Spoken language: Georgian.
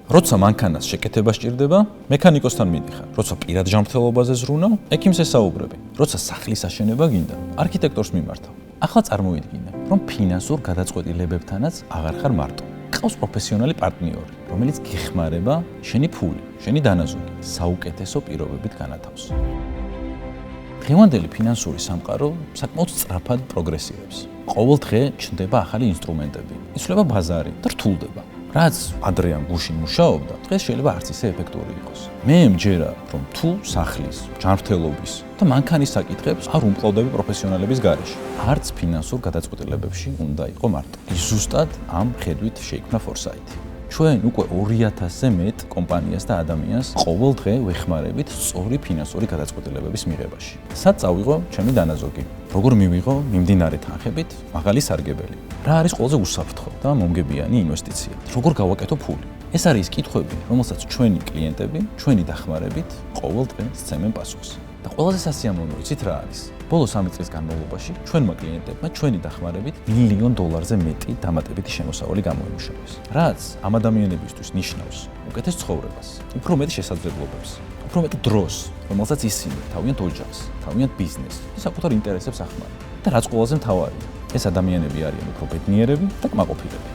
როცა მანქანას შეკეთება სჭირდება, მექანიკოსთან მიდიხარ. როცა პირად ჯანმრთელობაზე ზრუნავ, ექიმს ესაუბრები. როცა სახლის აშენება გინდა, არქიტექტორს მიმართავ. ახლა წარმოვიდგინე, რომ ფინანსურ გადაწყვეტილებებთანაც აღარ ხარ მარტო. ყავს პროფესიონალი პარტნიორი, რომელიც გეხმარება შენი ფული, შენი დანაზოგი საუკეთესო პირობებით განათავს. დღევანდელი ფინანსური სამყარო საკმაოდ სწრაფად პროგრესირებს. ყოველ დღე ჩნდება ახალი ინსტრუმენტები, იცვლება ბაზარი და რთულდება. რაც ადრე ამ გუშინ მუშაობდა, დღეს შეიძლება არც ისე ეფექტური იყოს. მე მჯერა, რომ თუ სახლის, ჯანმრთელობის და მანქანის საკითხებს არ უმკლავდები პროფესიონალების გარეშე. არც ფინანსურ გადაწყვეტილებებში უნდა იყო მარტო. ზუსტად ამ ხედვით შეიქმნა Foresight. ჩვენ უკვე 2000-ზე მეტ კომპანიას და ადამიანს ყოველ დღე ვეხმარებით სწორი ფინანსური გადაწყვეტილებების მიღებაში. სად წავიღო ჩემი დანაზოგი? როგორ მივიღო მიმდინარე თანხებით მაღალი სარგებელი? რა არის ყველაზე უსაფრთხო და მომგებიანი ინვესტიცია? როგორ გავაკეთო ფული? ეს არის ის კითხვები, რომელსაც ჩვენი კლიენტები, ჩვენი დახმარებით ყოველ დღე სცემენ პასუხს. და ყველაზე სასიამოვნო იცით რა არის? ბოლო 3 წლის განმავლობაში ჩვენმა კლიენტებმა ჩვენი დახმარებით $1 მილიონ-ზე მეტი დამატებითი შემოსავალი გამოიმუშავეს. რაც ამ ადამიანებისთვის ნიშნავს უკეთეს ცხოვრებას, უფრო მეტ შესაძლებლობებს, უფრო მეტ დროს, რომელსაც ისინი თავიანთ ოჯახს, თავიანთ ბიზნესს და საკუთარ ინტერესებს ახმარებენ. და რაც ყველაზე მთავარია, ეს ადამიანები არიან უფრო ბედნიერები და კმაყოფილები.